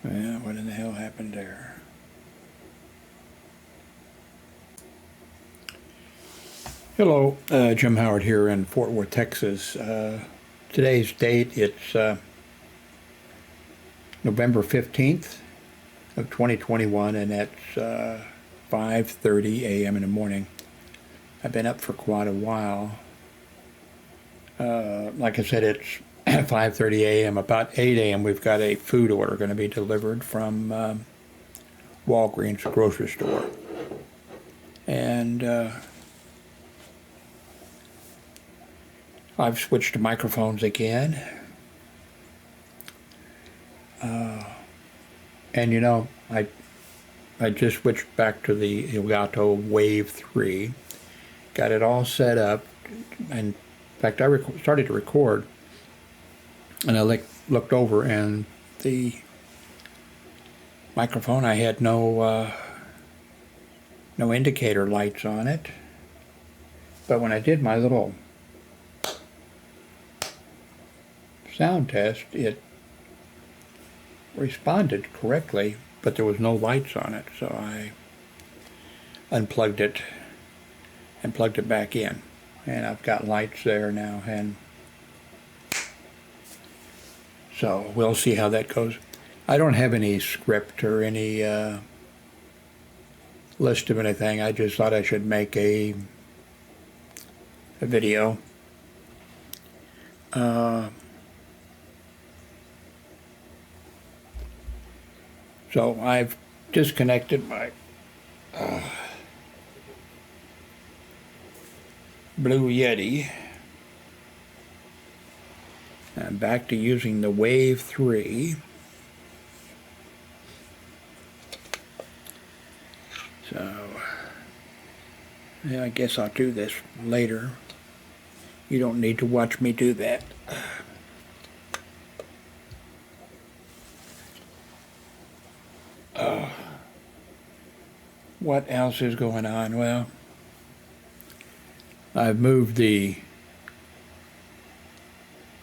Well, what in the hell happened there? Hello, Jim Howard here in Fort Worth, Texas. Today's date, it's November 15th of 2021, and that's 5:30 a.m. in the morning. I've been up for quite a while. Like I said, it's 5:30 a.m. About 8 a.m. we've got a food order going to be delivered from Walgreens grocery store. And I've switched to microphones again. And you know, I just switched back to the Elgato Wave 3. Got it all set up. And in fact, I started to record. And I looked over, and the microphone, I had no indicator lights on it. But when I did my little sound test, it responded correctly, but there was no lights on it, so I unplugged it and plugged it back in, and I've got lights there now, and so we'll see how that goes. I don't have any script or any list of anything. I just thought I should make a video. So I've disconnected my Blue Yeti. I'm back to using the Wave 3. So, yeah, I guess I'll do this later. You don't need to watch me do that. What else is going on? Well, I've moved the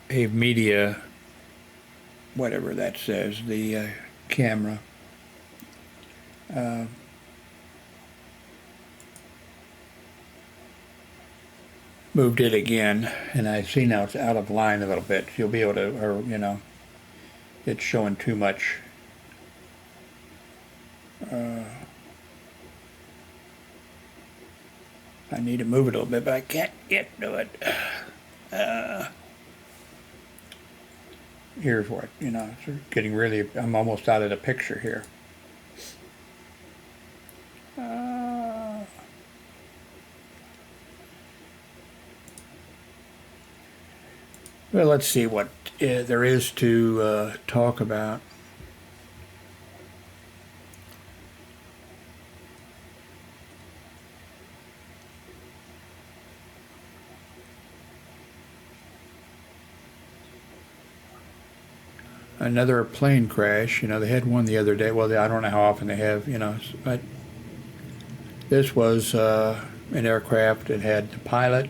media, whatever that says, the camera. Moved it again, and I see now it's out of line a little bit. You'll be able to, or you know, it's showing too much. I need to move it a little bit, but I can't get to it. Here's what, you know, it's getting really, I'm almost out of the picture here. Well, let's see what there is to talk about. Another plane crash. You know, they had one the other day. Well, I don't know how often they have, you know, but this was an aircraft that had the pilot,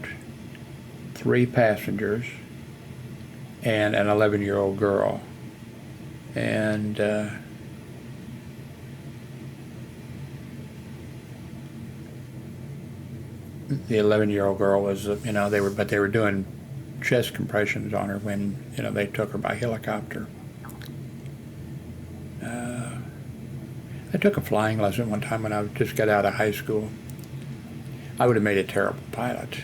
3 passengers, and an 11-year-old girl. And the 11-year-old girl was, you know, they were doing chest compressions on her when, you know, they took her by helicopter. I took a flying lesson one time when I just got out of high school. I would have made a terrible pilot.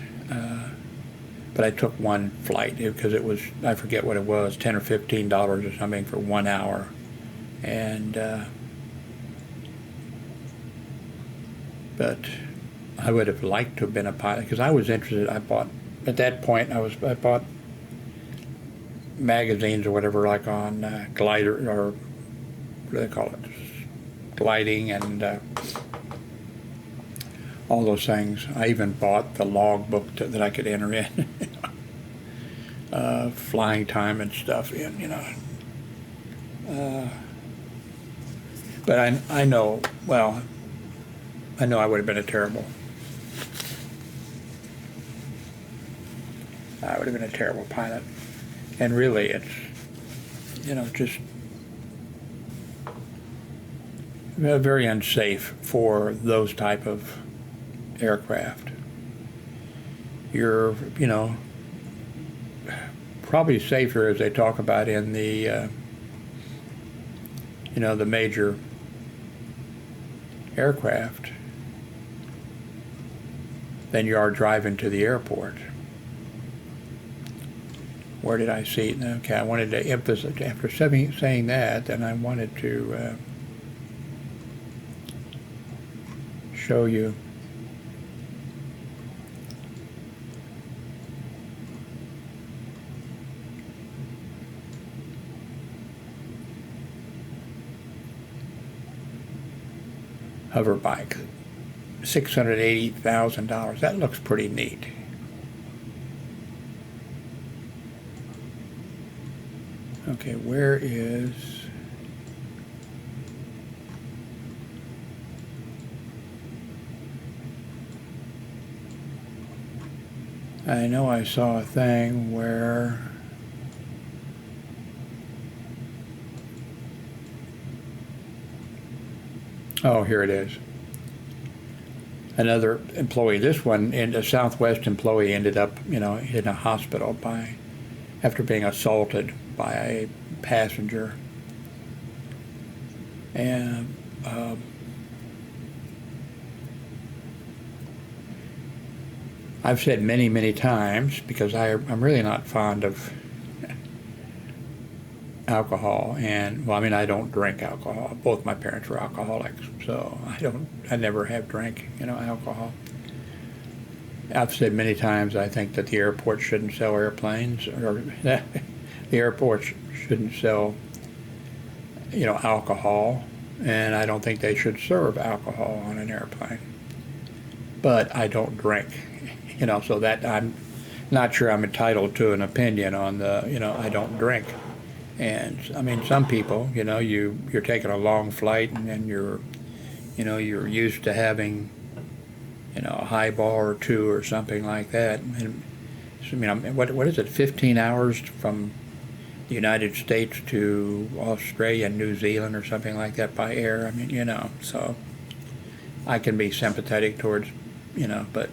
But I took one flight because it was, I forget what it was, $10 or $15 or something for 1 hour. And, but I would have liked to have been a pilot because I was interested. At that point, I bought magazines or whatever, like on glider, or what do they call it? Gliding and all those things. I even bought the log book that I could enter in, flying time and stuff in, you know. But I know, well, I know I would have been a terrible pilot. And really, it's, you know, just very unsafe for those type of aircraft. You're, probably safer, as they talk about in the, the major aircraft than you are driving to the airport. Where did I see it? Okay, I wanted to emphasize, after saying that, then I wanted to show you hover bike, $680,000. That looks pretty neat. Okay, where is... I know I saw a thing where... Oh, here it is. Another employee. This one, a Southwest employee, ended up, in a hospital after being assaulted by a passenger. And I've said many, many times, because I'm really not fond of alcohol, and well, I don't drink alcohol. Both my parents were alcoholics, so I never have drank, alcohol. I've said many times I think that the airport shouldn't sell airplanes, or the airport shouldn't sell, alcohol, and I don't think they should serve alcohol on an airplane. But I don't drink, so that I'm not sure I'm entitled to an opinion on the, I don't drink. And some people, you're taking a long flight, and then you're used to having, a highball or two or something like that. And what is it, 15 hours from the United States to Australia and New Zealand or something like that by air? So I can be sympathetic towards, but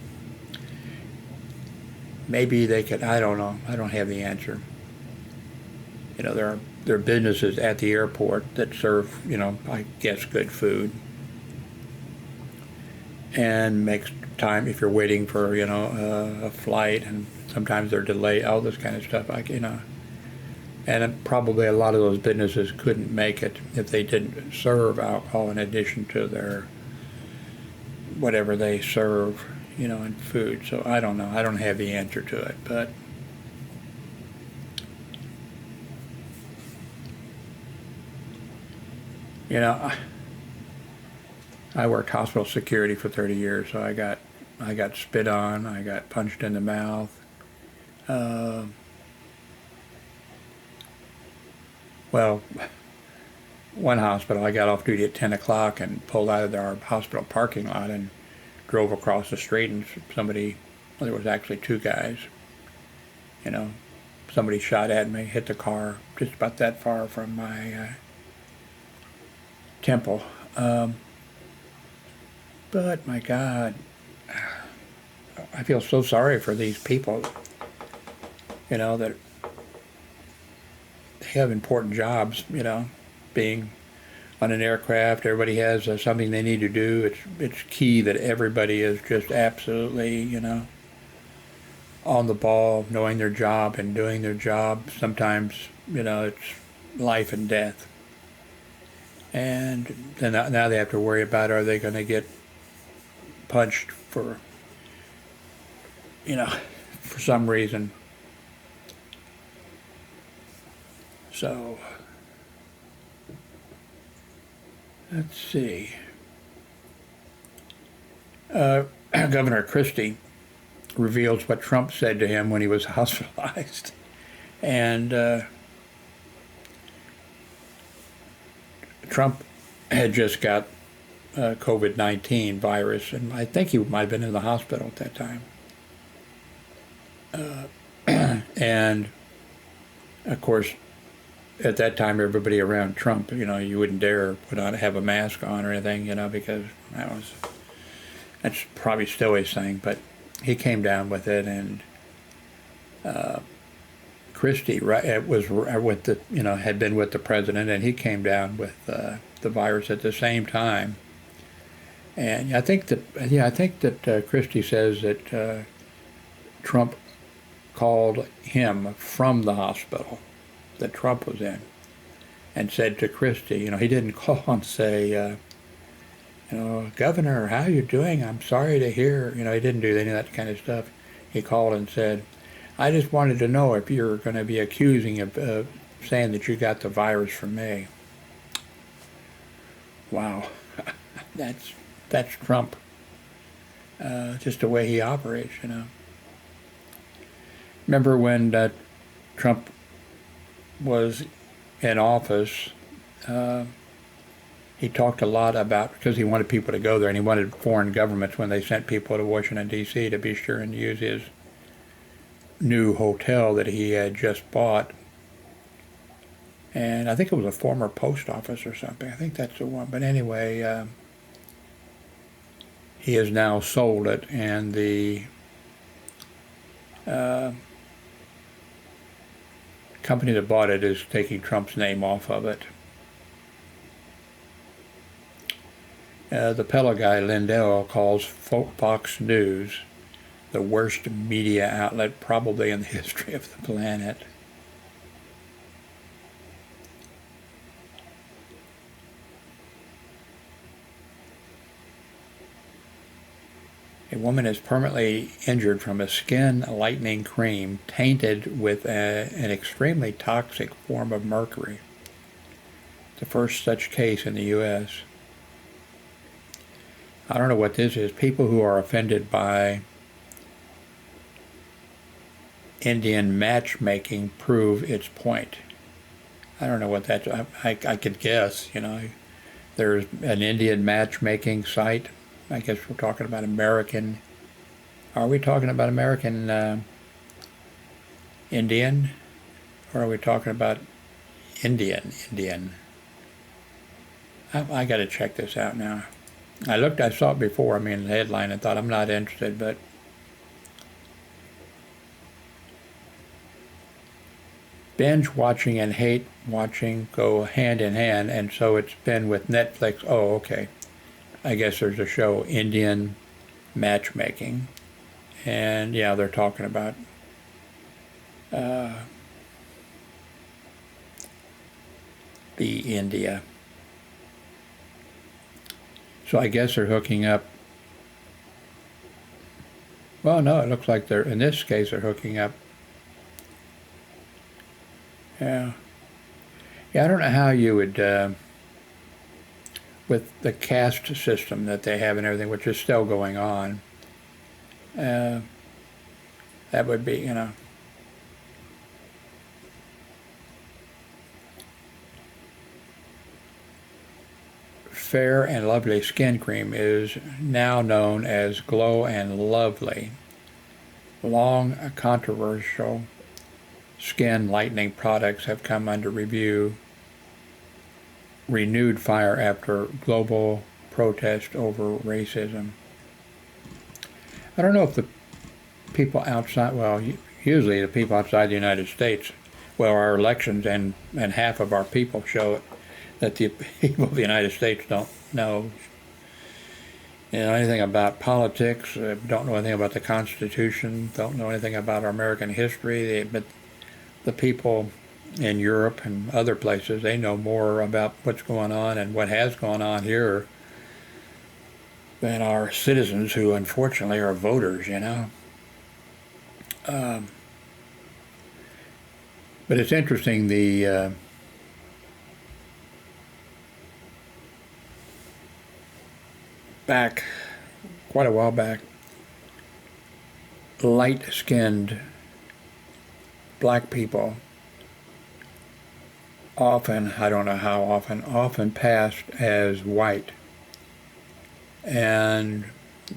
maybe they could, I don't know, I don't have the answer. There are businesses at the airport that serve, I guess, good food, and makes time if you're waiting for, a flight, and sometimes they're delayed, all this kind of stuff, and probably a lot of those businesses couldn't make it if they didn't serve alcohol in addition to their whatever they serve, in food. So I don't know. I don't have the answer to it, but. I worked hospital security for 30 years, so I got spit on, I got punched in the mouth. Well, one hospital, I got off duty at 10 o'clock and pulled out of our hospital parking lot and drove across the street, and there was actually two guys, somebody shot at me, hit the car just about that far from my temple. But my God, I feel so sorry for these people, that they have important jobs, being on an aircraft. Everybody has something they need to do. It's key that everybody is just absolutely, on the ball, knowing their job and doing their job. Sometimes, it's life and death. And then now they have to worry about, are they going to get punched for some reason. So, let's see. Governor Christie reveals what Trump said to him when he was hospitalized. And Trump had just got COVID-19 virus, and I think he might have been in the hospital at that time. And of course, at that time, everybody around Trump, you wouldn't dare have a mask on or anything, because that's probably still his thing. But he came down with it, and Christie, right, it was with the, had been with the president, and he came down with the virus at the same time. And I think that Christie says that Trump called him from the hospital that Trump was in and said to Christie, he didn't call and say, Governor, how you doing? I'm sorry to hear, he didn't do any of that kind of stuff. He called and said, I just wanted to know if you're going to be accusing of saying that you got the virus from me. Wow. That's Trump. Just the way he operates, Remember when Trump was in office, he talked a lot about, because he wanted people to go there, and he wanted foreign governments, when they sent people to Washington, D.C., to be sure and use his new hotel that he had just bought. And I think it was a former post office or something. I think that's the one. But anyway, he has now sold it, and the company that bought it is taking Trump's name off of it. The Pella guy, Lindell, calls Fox News the worst media outlet probably in the history of the planet. A woman is permanently injured from a skin lightening cream tainted with an extremely toxic form of mercury. The first such case in the U.S. I don't know what this is. People who are offended by Indian matchmaking prove its point. I don't know what that's. I could guess. There's an Indian matchmaking site. I guess we're talking about American. Are we talking about American Indian, or are we talking about Indian? I got to check this out now. I saw it before. The headline. I thought I'm not interested, but binge watching and hate watching go hand in hand, and so it's been with Netflix. Oh, okay. I guess there's a show, Indian Matchmaking, and yeah, they're talking about the India. So I guess they're hooking up. Well, no, it looks like in this case, they're hooking up. Yeah. Yeah, I don't know how you would, with the caste system that they have and everything, which is still going on, that would be, Fair and Lovely Skin Cream is now known as Glow and Lovely. Long controversial skin lightening products have come under renewed fire after global protest over racism. I don't know if the people outside, well, usually the people outside the United States, well, our elections and half of our people show it, that the people of the United States don't know anything about politics, don't know anything about the Constitution, don't know anything about our American history, but the people in Europe and other places, they know more about what's going on and what has gone on here than our citizens, who unfortunately are voters, But it's interesting, back, quite a while back, light-skinned black people often, I don't know how often passed as white. And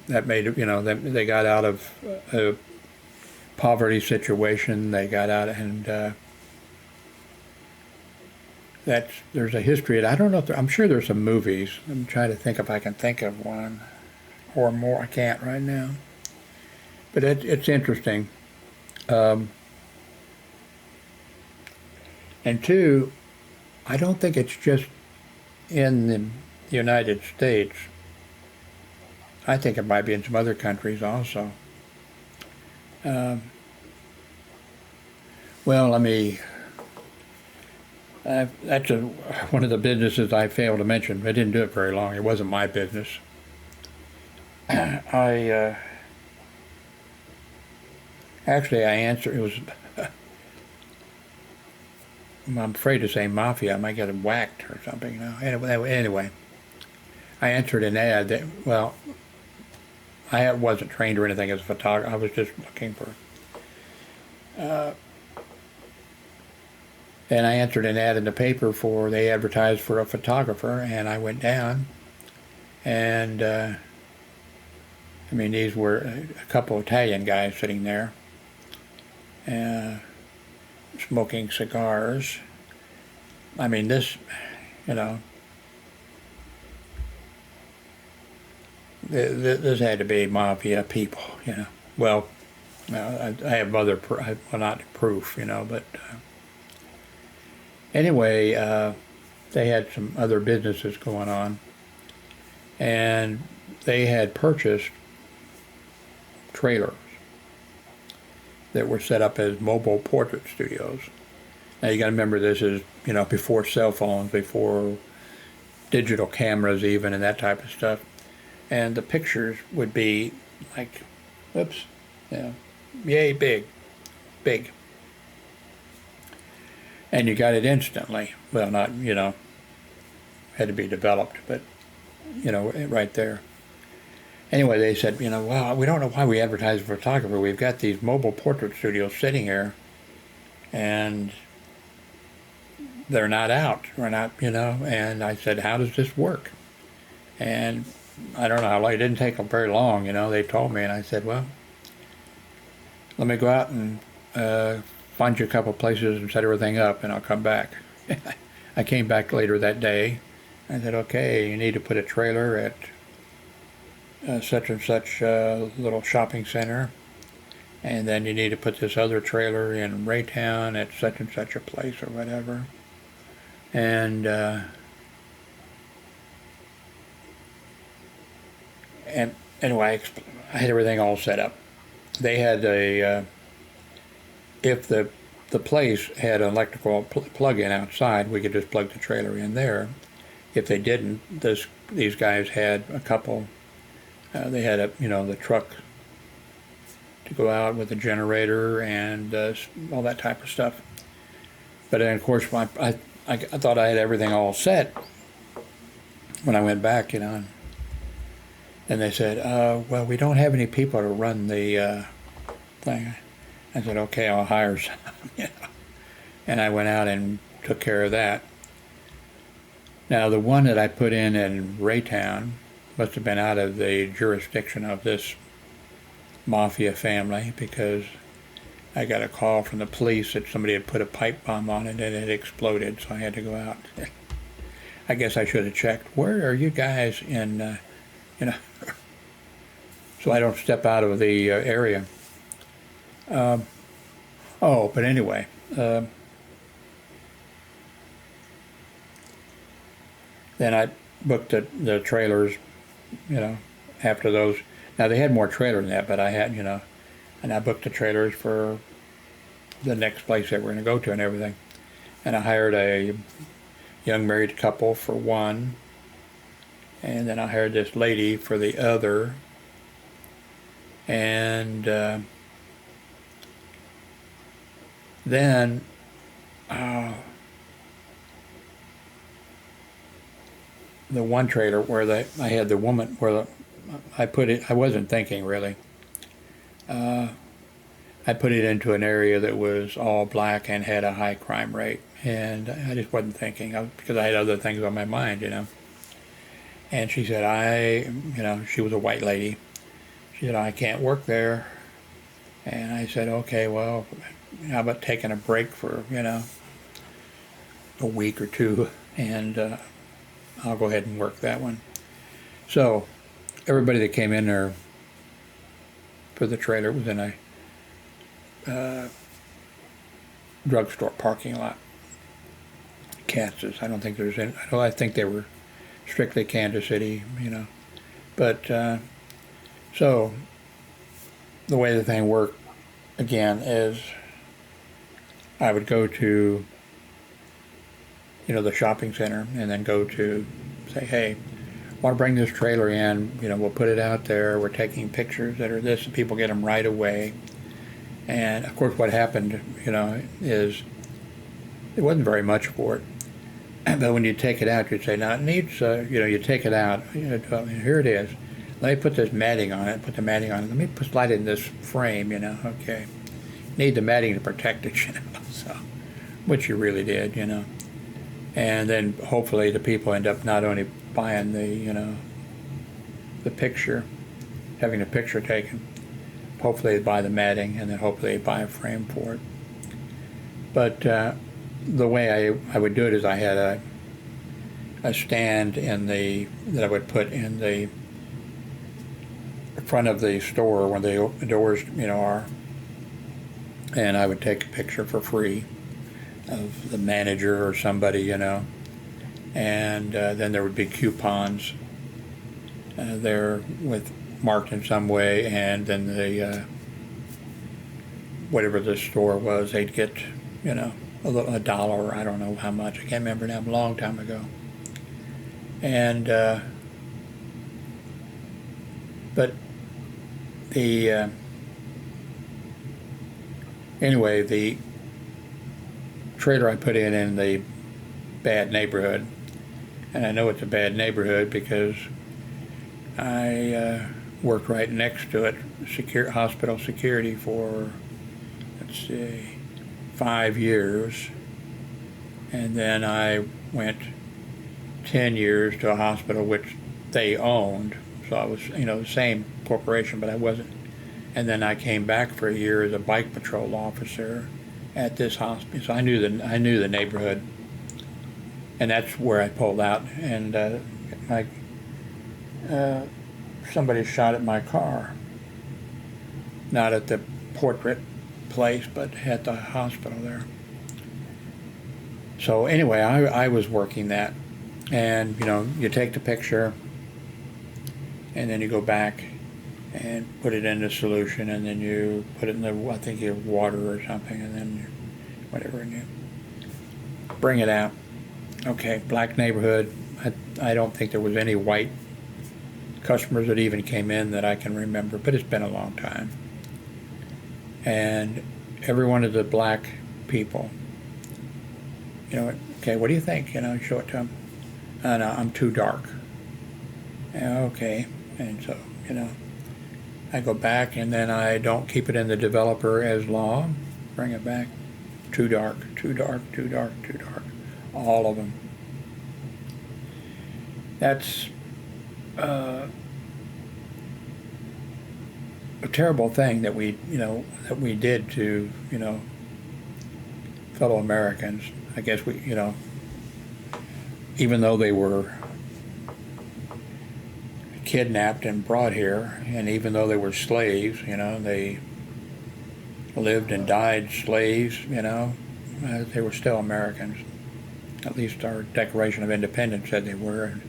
that made, they got out of a poverty situation, they got out, and there's a history. I don't know if I'm sure there's some movies. I'm trying to think if I can think of one or more. I can't right now, but it's interesting. And two, I don't think it's just in the United States. I think it might be in some other countries also. Well, let me. That's one of the businesses I failed to mention. I didn't do it very long. It wasn't my business. I answered. It was. I'm afraid to say mafia. I might get them whacked or something. You know. Anyway, I answered an ad that. Well, I wasn't trained or anything as a photographer. I was just looking for. And I answered an ad in the paper they advertised for a photographer, and I went down, and I mean, these were a couple of Italian guys sitting there, smoking cigars. I mean, this, you know, this had to be mafia people, you know. Well, I have other, well, not proof, you know, but. Anyway, they had some other businesses going on, and they had purchased trailers that were set up as mobile portrait studios. Now you got to remember, this is, you know, before cell phones, before digital cameras even, and that type of stuff. And the pictures would be like, whoops, yeah, yay big. And you got it instantly. Well, not, you know, had to be developed, but, you know, right there. Anyway, they said, you know, well, we don't know why we advertise a photographer. We've got these mobile portrait studios sitting here, and they're not out. We're not, you know. And I said, how does this work? And I don't know how long. It didn't take them very long, you know. They told me, and I said, well, let me go out and find you a couple places and set everything up, and I'll come back. I came back later that day. I said, okay, you need to put a trailer at such and such little shopping center, and then you need to put this other trailer in Raytown at such and such a place or whatever. And anyway, I had everything all set up. They had if the place had an electrical plug-in outside, we could just plug the trailer in there. If they didn't, these guys had a couple. They had the truck to go out with a generator and all that type of stuff. But then, of course, I thought I had everything all set when I went back, you know. And they said, well, we don't have any people to run the thing. I said, okay, I'll hire some, you know. And I went out and took care of that. Now, the one that I put in Raytown must have been out of the jurisdiction of this mafia family, because I got a call from the police that somebody had put a pipe bomb on it and it exploded, so I had to go out. I guess I should have checked, where are you guys in, you know, so I don't step out of the area. But anyway, then I booked the trailers, you know, after those. Now, they had more trailers than that, but I had, you know, and I booked the trailers for the next place that we're going to go to and everything. And I hired a young married couple for one, and then I hired this lady for the other, and then the one trailer where I had the woman, where I put it, I wasn't thinking really. I put it into an area that was all black and had a high crime rate, and I just wasn't thinking, because I had other things on my mind, you know. And she said, she was a white lady. She said, I can't work there. And I said, okay, well, how about taking a break for, a week or two, and I'll go ahead and work that one. So everybody that came in there for the trailer was in a drugstore parking lot. Kansas. I don't think there's any. I think they were strictly Kansas City, But so the way the thing worked again is I would go to the shopping center and then go to say, hey, I want to bring this trailer in. We'll put it out there. We're taking pictures that are this, and people get them right away. And of course, what happened, is it wasn't very much for it. But when you take it out, you'd say, now it needs, you take it out, here it is. Let me put this matting on it, Let me slide it in this frame, okay. Need the matting to protect it, so, which you really did, And then hopefully the people end up not only buying the picture, having a picture taken, hopefully they buy the matting, and then hopefully they buy a frame for it. But the way I would do it is I had a stand that I would put in the front of the store where the doors are, and I would take a picture for free of the manager or somebody, and then there would be coupons there with marked in some way, and then the whatever the store was, they'd get $1, or I don't know how much. I can't remember now, a long time ago. And but the anyway, the trailer I put in the bad neighborhood, and I know it's a bad neighborhood because I worked right next to it, hospital security for, let's see, 5 years, and then I went 10 years to a hospital which they owned, so I was, the same corporation, but I wasn't. And then I came back for a year as a bike patrol officer at this hospital, so I knew the neighborhood, and that's where I pulled out, and somebody shot at my car, not at the portrait place, but at the hospital there. So anyway, I was working that, and you take the picture, and then you go back and put it in the solution, and then you put it in the, I think you have water or something, and then whatever, and you bring it out. Okay, black neighborhood. I don't think there was any white customers that even came in that I can remember, but it's been a long time. And every one of the black people, okay, what do you think? Show it to them. No, I'm too dark. Okay, and so, I go back, and then I don't keep it in the developer as long. Bring it back. Too dark, too dark, too dark, too dark. All of them. That's a terrible thing that we did to, fellow Americans. I guess we, even though they were kidnapped and brought here, and even though they were slaves, they lived and died slaves, they were still Americans. At least our Declaration of Independence said they were. And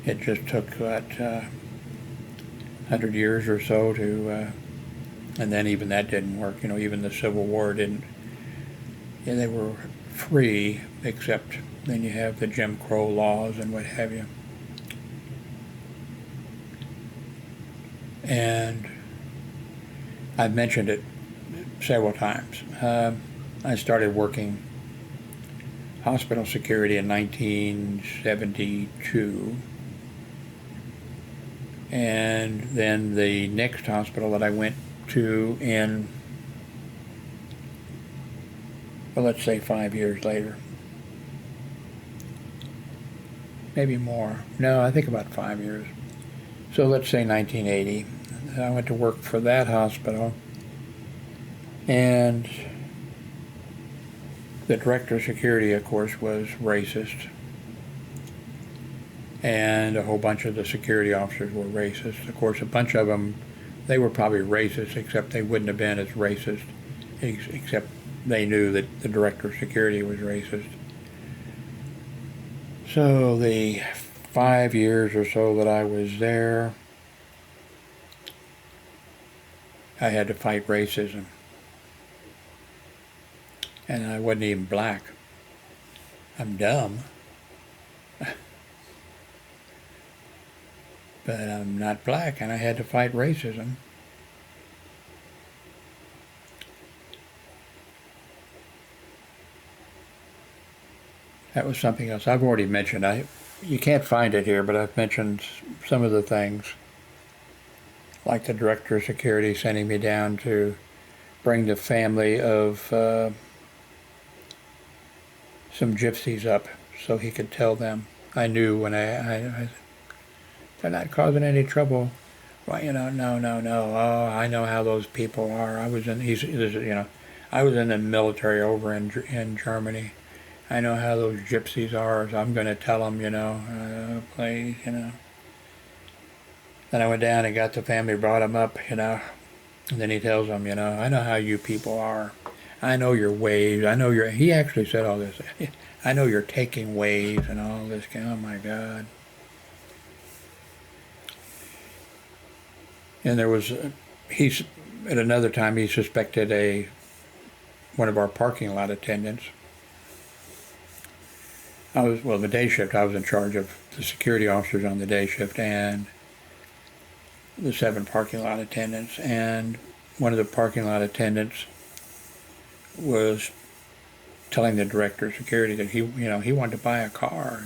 it just took, 100 years or so to, and then even that didn't work. Even the Civil War didn't. Yeah, they were free, except then you have the Jim Crow laws and what have you. And I've mentioned it several times. I started working hospital security in 1972. And then the next hospital that I went to in, well, let's say 5 years later. Maybe more. No, I think about 5 years. So let's say 1980. I went to work for that hospital. And The director of security, of course, was racist. And a whole bunch of the security officers were racist. Of course, a bunch of them, they were probably racist, except they wouldn't have been as racist, except they knew that the director of security was racist. So the 5 years or so that I was there, I had to fight racism. And I wasn't even black. I'm dumb. But I'm not black, and I had to fight racism. That was something else I've already mentioned. You can't find it here, but I've mentioned some of the things, like the director of security sending me down to bring the family of some gypsies up so he could tell them. I knew when I they're not causing any trouble. Well, no. Oh, I know how those people are. I was in I was in the military over in Germany. I know how those gypsies are. So I'm going to tell them, please, Then I went down and got the family, brought them up, and then he tells them, I know how you people are. I know your ways. He actually said all this. I know you're taking ways and all this. Oh my God. And there was, at another time he suspected one of our parking lot attendants. The day shift, I was in charge of the security officers on the day shift and the 7 parking lot attendants. And one of the parking lot attendants was telling the director of security that he wanted to buy a car,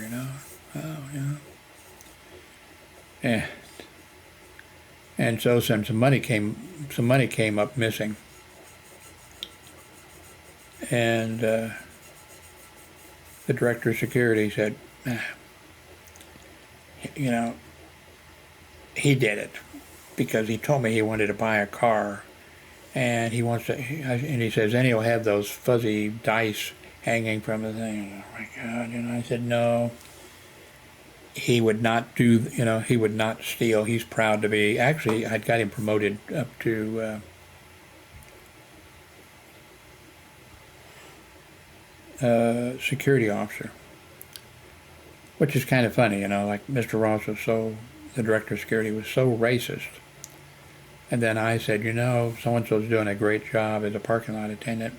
And so some money came up missing, and the director of security said, he did it because he told me he wanted to buy a car, and and he says, then he'll have those fuzzy dice hanging from the thing. Oh my God, I said, no. He would not he would not steal. He's proud to be. Actually, I'd got him promoted up to security officer, which is kind of funny, like Mr. Ross the director of security was so racist. And then I said, so-and-so's doing a great job as a parking lot attendant.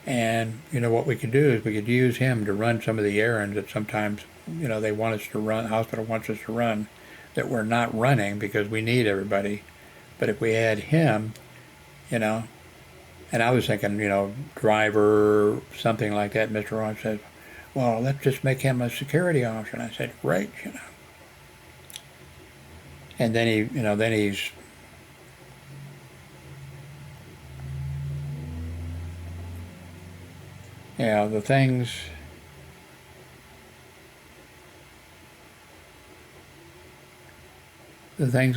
And, what we could do is we could use him to run some of the errands that sometimes they want us to run, the hospital wants us to run, that we're not running because we need everybody. But if we had him, and I was thinking, driver, something like that. Mr. Ross said, well, let's just make him a security officer. And I said, great, And then he's, the things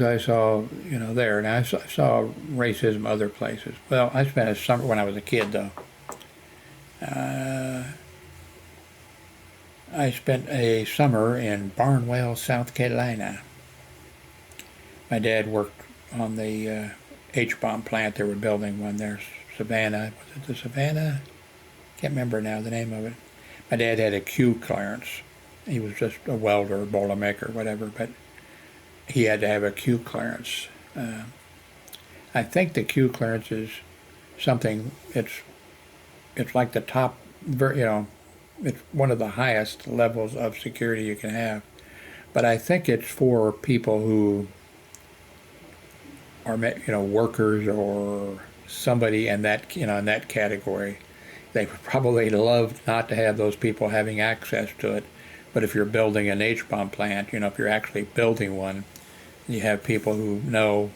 I saw, there. Now, I saw racism other places. Well, I spent a summer when I was a kid, though. I spent a summer in Barnwell, South Carolina. My dad worked on the H-bomb plant. They were building one there, Savannah. Was it the Savannah? Can't remember now the name of it. My dad had a Q clearance. He was just a welder, boilermaker, whatever, but he had to have a Q clearance. I think the Q clearance is something, it's like the top, it's one of the highest levels of security you can have. But I think it's for people who are, workers or somebody in that, in that category. They would probably love not to have those people having access to it. But if you're building an H-bomb plant, if you're actually building one, you have people who know,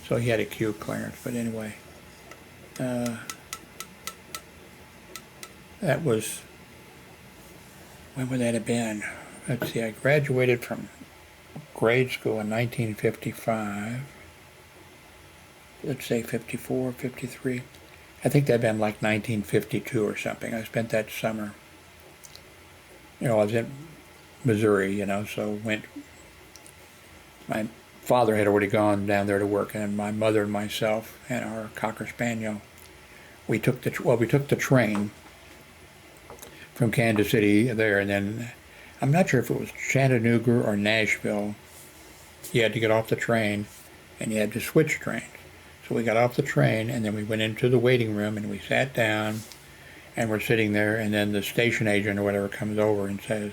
So he had a Q clearance, but anyway. That was, when would that have been? Let's see, I graduated from grade school in 1955. Let's say 54, 53. I think that'd been like 1952 or something. I spent that summer. I was in Missouri, so went. My father had already gone down there to work, and my mother and myself and our Cocker Spaniel, we took the train from Kansas City there, and then I'm not sure if it was Chattanooga or Nashville. You had to get off the train, and you had to switch trains. So we got off the train, and then we went into the waiting room, and we sat down, and we're sitting there, and then the station agent or whatever comes over and says,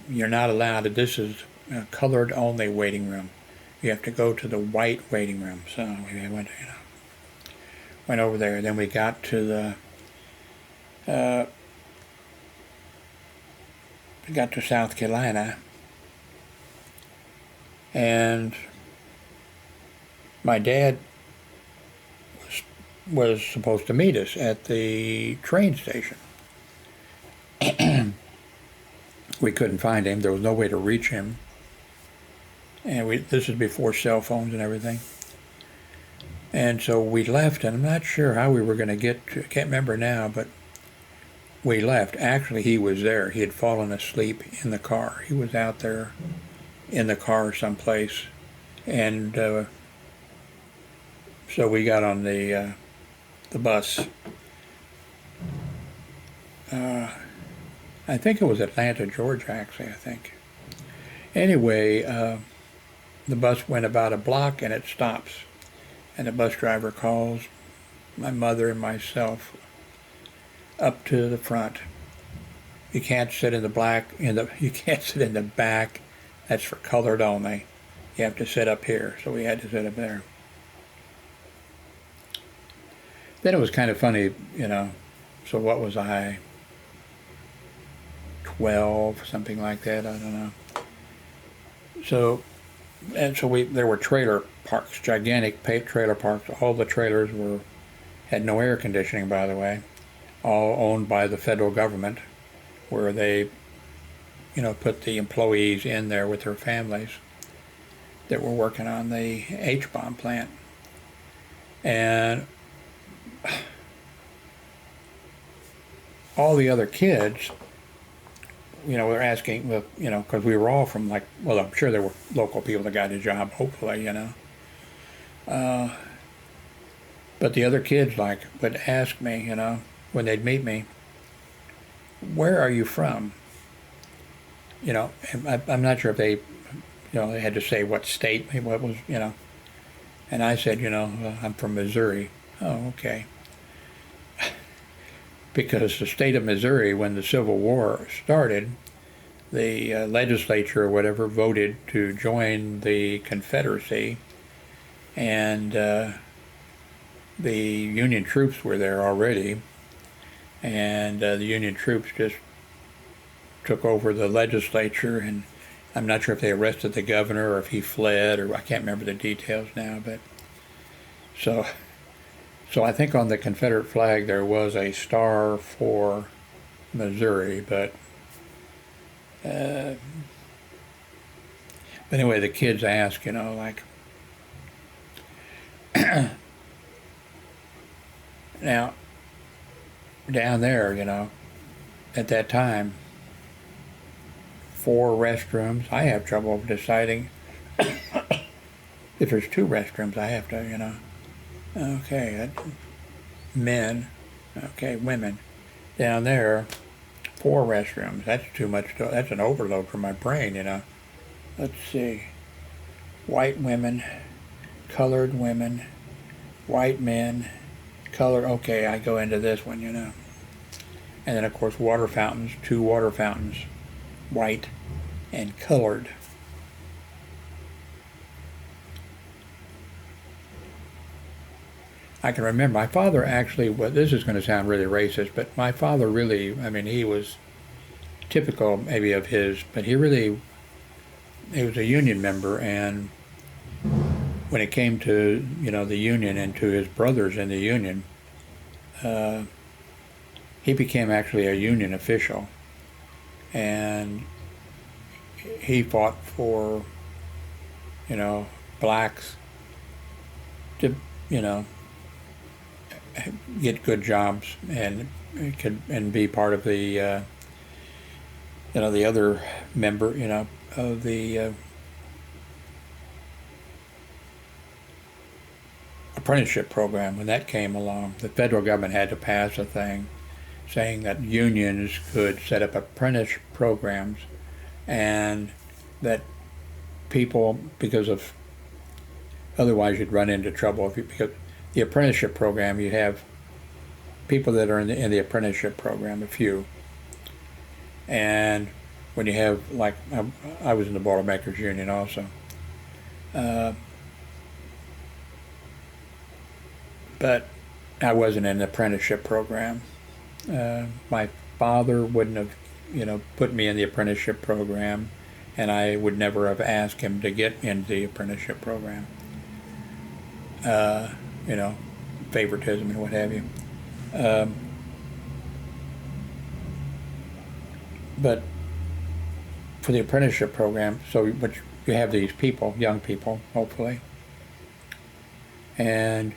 you're not allowed, this is a colored only waiting room. You have to go to the white waiting room. So we went over there, and then we got to South Carolina, and my dad was supposed to meet us at the train station. We couldn't find him. There was no way to reach him. And this is before cell phones and everything. And so we left, and I'm not sure how we were going to get to, I can't remember now, but we left. Actually, he was there. He had fallen asleep in the car. He was out there in the car someplace. And so we got on the bus. I think it was Atlanta, Georgia, actually, I think. Anyway, the bus went about a block, and it stops. And the bus driver calls my mother and myself up to the front. You can't sit in you can't sit in the back. That's for colored only. You have to sit up here. So we had to sit up there. Then it was kind of funny, so what was I, 12, something like that, I don't know. So there were trailer parks, gigantic trailer parks. All the trailers had no air conditioning, by the way, all owned by the federal government, where they, put the employees in there with their families that were working on the H-bomb plant. And all the other kids, were asking, because we were all from I'm sure there were local people that got a job, hopefully, But the other kids, would ask me, when they'd meet me, where are you from? And I'm not sure if they, they had to say what state, what was, And I said, I'm from Missouri. Oh, okay. Because the state of Missouri, when the Civil War started, the legislature or whatever voted to join the Confederacy, and the Union troops were there already, and the Union troops just took over the legislature, and I'm not sure if they arrested the governor or if he fled, or I can't remember the details now, but so I think on the Confederate flag there was a star for Missouri, but anyway, the kids ask, now, down there, at that time, 4 restrooms. I have trouble deciding if there's 2 restrooms. I have to, Okay, men. Okay, women. Down there, 4 restrooms. That's too much. That's an overload for my brain, Let's see. White women, colored women, white men, colored. Okay, I go into this one, And then, of course, water fountains, 2 water fountains, white and colored. I can remember my father actually, this is going to sound really racist, but my father really, he was typical maybe of his, but he was a union member, and when it came to, the union and to his brothers in the union, he became actually a union official, and he fought for, blacks to, you know, get good jobs and be part of the the other member, of the apprenticeship program. When that came along, the federal government had to pass a thing saying that unions could set up apprentice programs, and that people, because of, otherwise you'd run into trouble because the apprenticeship program, you have people that are in the apprenticeship program, a few, and when you have, like, I was in the boilermakers union also, but I wasn't in the apprenticeship program. My father wouldn't have, put me in the apprenticeship program, and I would never have asked him to get into the apprenticeship program. Favoritism and what have you. But for the apprenticeship program, but you have these people, young people, hopefully, and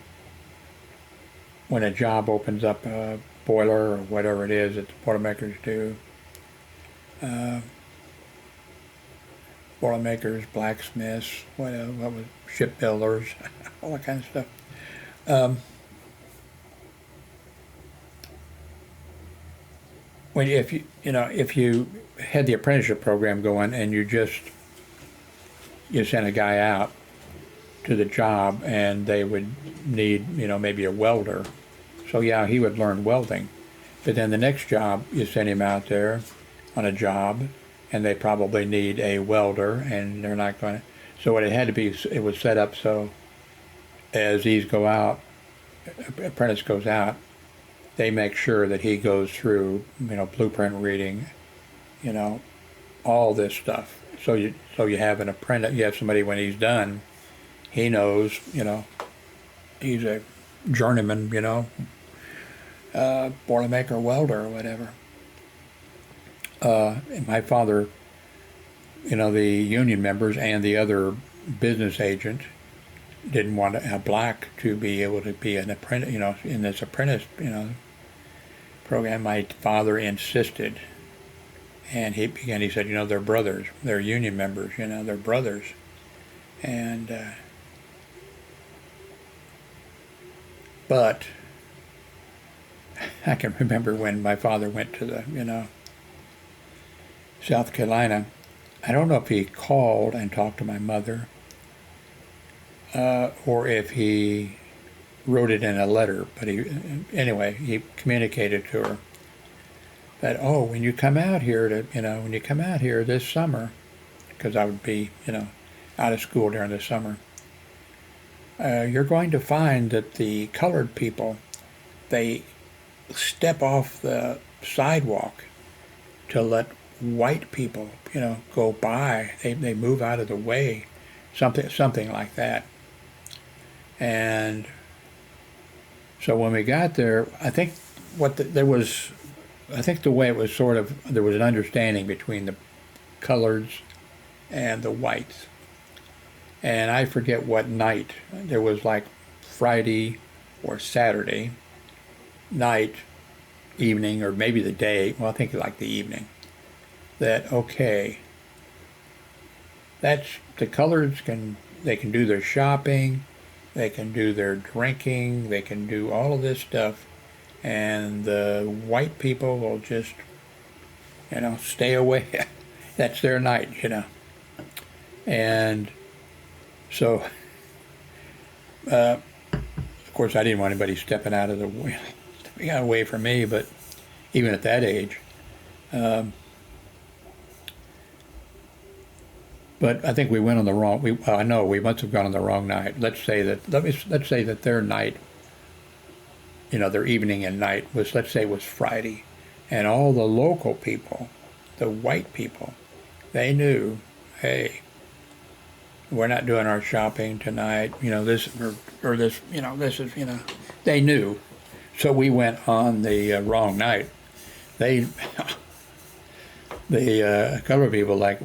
when a job opens up, a boiler or whatever it is that the boilermakers do, boilermakers, blacksmiths, what was shipbuilders, all that kind of stuff. If you had the apprenticeship program going and you sent a guy out to the job and they would need, maybe a welder. So yeah, he would learn welding. But then the next job, you send him out there on a job and they probably need a welder, and they're not going to. So what it had to be, it was set up so as these go out, apprentice goes out, they make sure that he goes through, blueprint reading, all this stuff. So you have an apprentice, you have somebody when he's done, he knows, he's a journeyman, boilermaker, welder, or whatever. And my father, the union members and the other business agent didn't want a black to be able to be an apprentice, in this apprentice, program. My father insisted, and he said, they're brothers, they're union members, they're brothers, and but I can remember when my father went to the, South Carolina. I don't know if he called and talked to my mother, or if he wrote it in a letter, but he communicated to her that, when you come out here this summer, because I would be, out of school during the summer, you're going to find that the colored people, they step off the sidewalk to let white people, go by. They move out of the way, something like that. And so when we got there, I think the way it was sort of, there was an understanding between the coloreds and the whites. And I forget what night, there was like Friday or Saturday night, evening, or maybe the day, well, I think like the evening, that, that's, the coloreds they can do their shopping, they can do their drinking, they can do all of this stuff, and the white people will just, stay away. That's their night, And so, of course, I didn't want anybody stepping out of the way, away from me, but even at that age. But I think we went on the wrong. We must have gone on the wrong night. Let's say that their night, their evening and night was, let's say, was Friday, and all the local people, the white people, they knew, hey, we're not doing our shopping tonight. This or this. This is. They knew, so we went on the wrong night. The colored people, like,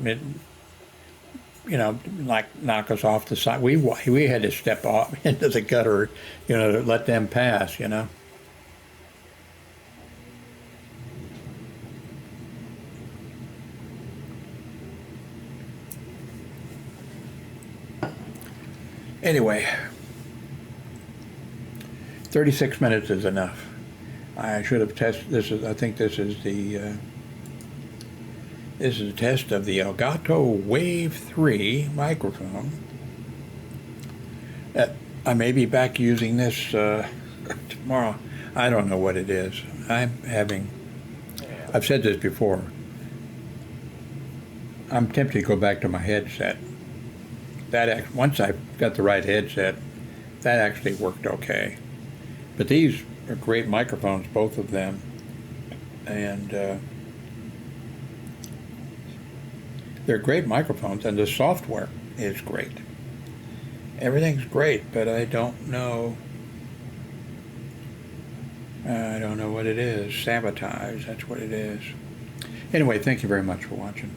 like knock us off the side. We had to step off into the gutter, to let them pass. Anyway, 36 minutes is enough. I should have tested this. I think this is the test of the Elgato Wave 3 microphone. I may be back using this tomorrow. I don't know what it is. I've said this before. I'm tempted to go back to my headset. Once I got the right headset, that actually worked okay. But these are great microphones, both of them, and they're great microphones, and the software is great. Everything's great, but I don't know what it is. Sabotage, that's what it is. Anyway, thank you very much for watching.